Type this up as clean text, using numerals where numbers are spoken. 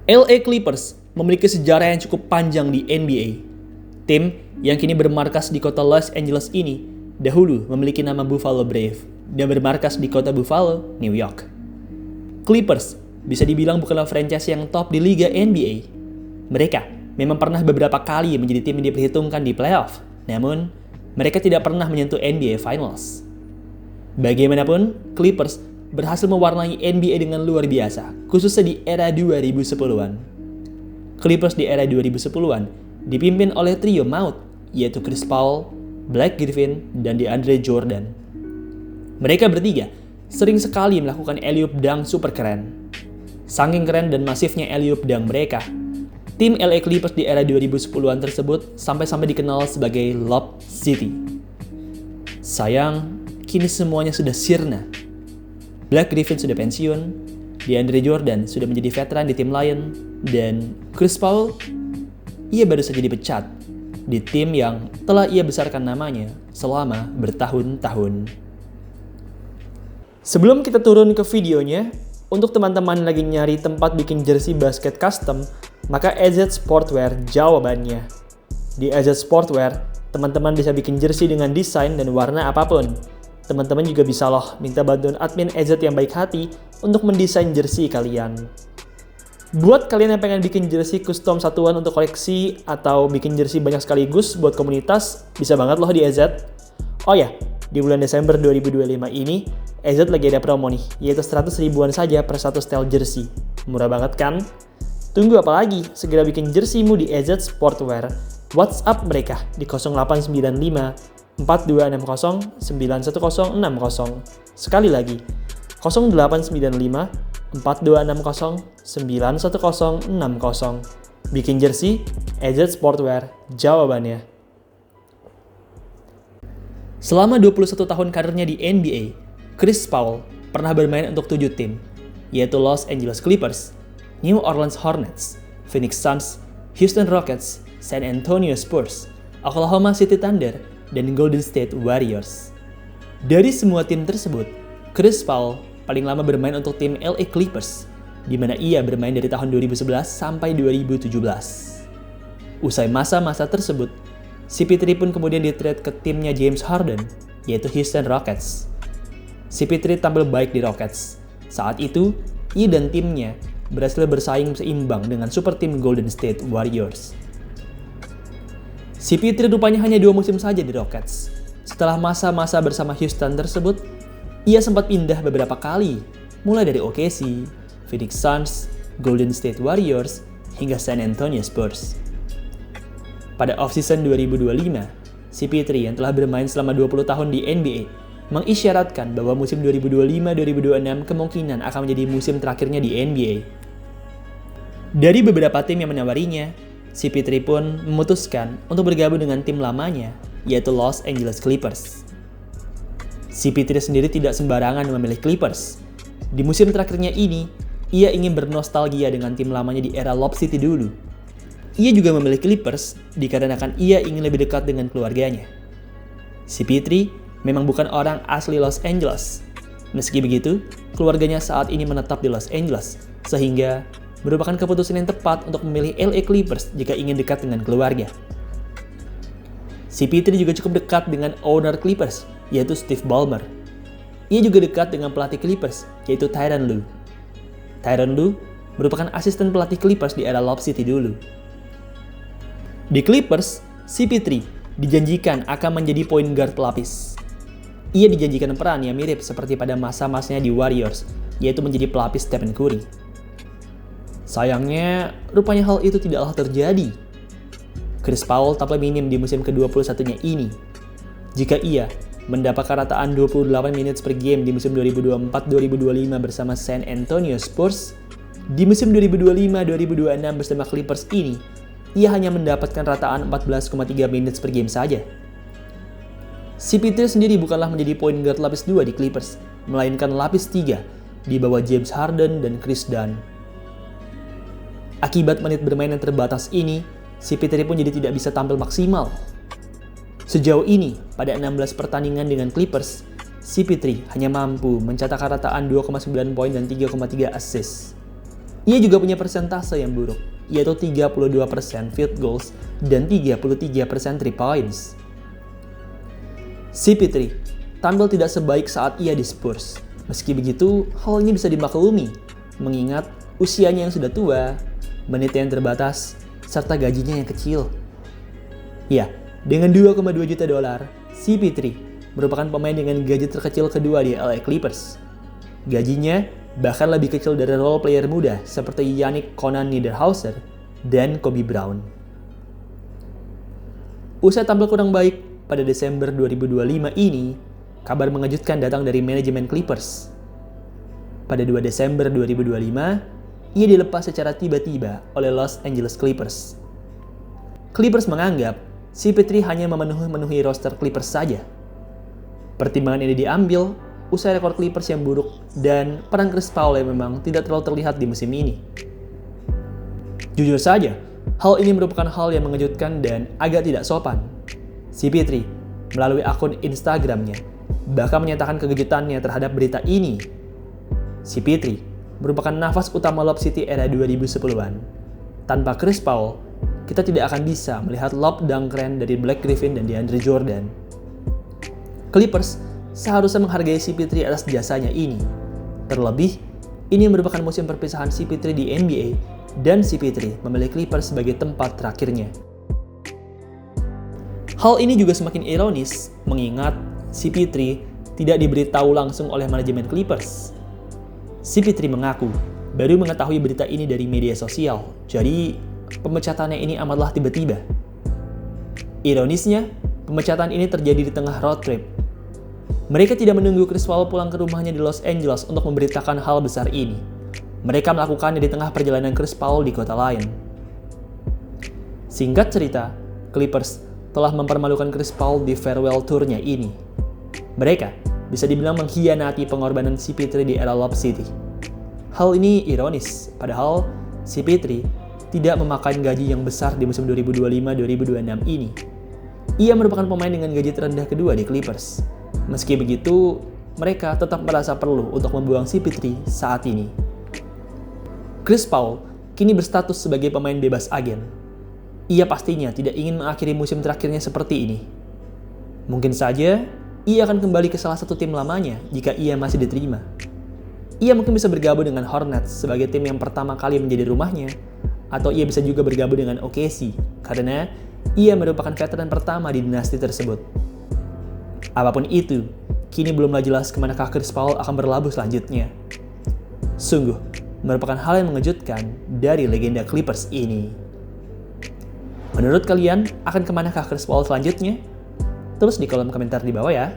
LA Clippers memiliki sejarah yang cukup panjang di NBA. Tim yang kini bermarkas di kota Los Angeles ini dahulu memiliki nama Buffalo Brave dan bermarkas di kota Buffalo, New York. Clippers bisa dibilang bukanlah franchise yang top di Liga NBA. Mereka memang pernah beberapa kali menjadi tim yang diperhitungkan di playoff, namun mereka tidak pernah menyentuh NBA Finals. Bagaimanapun, Clippers berhasil mewarnai NBA dengan luar biasa, khususnya di era 2010-an. Clippers di era 2010-an dipimpin oleh trio maut, yaitu Chris Paul, Blake Griffin, dan DeAndre Jordan. Mereka bertiga sering sekali melakukan alley-oop dunk super keren. Saking keren dan masifnya alley-oop dunk mereka, tim LA Clippers di era 2010-an tersebut sampai-sampai dikenal sebagai Lob City. Sayang, kini semuanya sudah sirna. Blake Griffin sudah pensiun, DeAndre Jordan sudah menjadi veteran di tim Lion, dan Chris Paul, ia baru saja dipecat di tim yang telah ia besarkan namanya selama bertahun-tahun. Sebelum kita turun ke videonya, untuk teman-teman lagi nyari tempat bikin jersey basket custom, maka AZ Sportwear jawabannya. Di AZ Sportwear, teman-teman bisa bikin jersey dengan desain dan warna apapun. Teman-teman juga bisa loh minta bantuan admin AZ yang baik hati untuk mendesain jersey kalian. Buat kalian yang pengen bikin jersey custom satuan untuk koleksi atau bikin jersey banyak sekaligus buat komunitas, bisa banget loh di AZ. Oh ya, di bulan Desember 2025 ini, AZ lagi ada promo nih, yaitu 100 ribuan saja per satu style jersey. Murah banget kan? Tunggu apa lagi? Segera bikin jerseymu di AZ Sportwear. WhatsApp mereka di 0895 4260 91060. Sekali lagi, 0895 4260 91060. Bikin jersey, AZ Sportwear, jawabannya. Selama 21 tahun karirnya di NBA, Chris Paul pernah bermain untuk 7 tim, yaitu Los Angeles Clippers, New Orleans Hornets, Phoenix Suns, Houston Rockets, San Antonio Spurs, Oklahoma City Thunder, dan Golden State Warriors. Dari semua tim tersebut, Chris Paul paling lama bermain untuk tim LA Clippers, di mana ia bermain dari tahun 2011 sampai 2017. Usai masa-masa tersebut, CP3 pun kemudian di-trade ke timnya James Harden, yaitu Houston Rockets. CP3 tampil baik di Rockets. Saat itu, ia dan timnya berhasil bersaing seimbang dengan super tim Golden State Warriors. CP3 rupanya hanya 2 musim saja di Rockets. Setelah masa-masa bersama Houston tersebut, ia sempat pindah beberapa kali, mulai dari OKC, Phoenix Suns, Golden State Warriors, hingga San Antonio Spurs. Pada off-season 2025, CP3 yang telah bermain selama 20 tahun di NBA mengisyaratkan bahwa musim 2025-2026 kemungkinan akan menjadi musim terakhirnya di NBA. Dari beberapa tim yang menawarinya, CP3 pun memutuskan untuk bergabung dengan tim lamanya, yaitu Los Angeles Clippers. CP3 sendiri tidak sembarangan memilih Clippers. Di musim terakhirnya ini, ia ingin bernostalgia dengan tim lamanya di era Lob City dulu. Ia juga memilih Clippers dikarenakan ia ingin lebih dekat dengan keluarganya. CP3 memang bukan orang asli Los Angeles. Meski begitu, keluarganya saat ini menetap di Los Angeles, sehingga merupakan keputusan yang tepat untuk memilih LA Clippers jika ingin dekat dengan keluarga. CP3 juga cukup dekat dengan owner Clippers, yaitu Steve Ballmer. Ia juga dekat dengan pelatih Clippers, yaitu Tyronn Lue. Tyronn Lue merupakan asisten pelatih Clippers di era Lob City dulu. Di Clippers, CP3 dijanjikan akan menjadi point guard pelapis. Ia dijanjikan peran yang mirip seperti pada masa-masanya di Warriors, yaitu menjadi pelapis Stephen Curry. Sayangnya, rupanya hal itu tidaklah terjadi. Chris Paul tampil minim di musim ke-21-nya ini. Jika ia mendapatkan rataan 28 minutes per game di musim 2024-2025 bersama San Antonio Spurs, di musim 2025-2026 bersama Clippers ini, ia hanya mendapatkan rataan 14,3 minutes per game saja. CP3 sendiri bukanlah menjadi point guard lapis 2 di Clippers, melainkan lapis 3 di bawah James Harden dan Chris Dunn. Akibat menit bermain yang terbatas ini, CP3 pun jadi tidak bisa tampil maksimal. Sejauh ini, pada 16 pertandingan dengan Clippers, CP3 hanya mampu mencatatkan rataan 2,9 poin dan 3,3 assist. Ia juga punya persentase yang buruk, yaitu 32% field goals dan 33% 3 points. CP3 tampil tidak sebaik saat ia di Spurs. Meski begitu, hal ini bisa dimaklumi, mengingat usianya yang sudah tua, menitnya yang terbatas, serta gajinya yang kecil. Ya, dengan 2,2 juta dolar, CP3 merupakan pemain dengan gaji terkecil kedua di LA Clippers. Gajinya bahkan lebih kecil dari role player muda seperti Yannick Conan Niederhauser dan Kobe Brown. Usai tampil kurang baik pada Desember 2025 ini, kabar mengejutkan datang dari manajemen Clippers. Pada 2 Desember 2025, ia dilepas secara tiba-tiba oleh Los Angeles Clippers. Clippers menganggap CP3 hanya memenuhi roster Clippers saja. Pertimbangan ini diambil usai rekor Clippers yang buruk dan peran Chris Paul yang memang tidak terlalu terlihat di musim ini. Jujur saja, hal ini merupakan hal yang mengejutkan dan agak tidak sopan. CP3 melalui akun Instagramnya bahkan menyatakan kekejutannya terhadap berita ini. CP3 merupakan nafas utama Lob City era 2010-an. Tanpa Chris Paul, kita tidak akan bisa melihat lob dunk keren dari Blake Griffin dan DeAndre Jordan. Clippers seharusnya menghargai CP3 atas jasanya ini. Terlebih, ini merupakan musim perpisahan CP3 di NBA dan CP3 memilih Clippers sebagai tempat terakhirnya. Hal ini juga semakin ironis mengingat CP3 tidak diberitahu langsung oleh manajemen Clippers. CP3 mengaku baru mengetahui berita ini dari media sosial, jadi pemecatannya ini amatlah tiba-tiba. Ironisnya, pemecatan ini terjadi di tengah road trip. Mereka tidak menunggu Chris Paul pulang ke rumahnya di Los Angeles untuk memberitakan hal besar ini. Mereka melakukannya di tengah perjalanan Chris Paul di kota lain. Singkat cerita, Clippers telah mempermalukan Chris Paul di farewell tour-nya ini. Mereka bisa dibilang mengkhianati pengorbanan CP3 di era Lob City. Hal ini ironis, padahal CP3 tidak memakan gaji yang besar di musim 2025-2026 ini. Ia merupakan pemain dengan gaji terendah kedua di Clippers. Meski begitu, mereka tetap merasa perlu untuk membuang CP3 saat ini. Chris Paul kini berstatus sebagai pemain bebas agen. Ia pastinya tidak ingin mengakhiri musim terakhirnya seperti ini. Mungkin saja, ia akan kembali ke salah satu tim lamanya jika ia masih diterima. Ia mungkin bisa bergabung dengan Hornets sebagai tim yang pertama kali menjadi rumahnya, atau ia bisa juga bergabung dengan OKC, karena ia merupakan veteran pertama di dinasti tersebut. Apapun itu, kini belumlah jelas kemanakah Chris Paul akan berlabuh selanjutnya. Sungguh, merupakan hal yang mengejutkan dari legenda Clippers ini. Menurut kalian, akan kemanakah Chris Paul selanjutnya? Tulis di kolom komentar di bawah ya.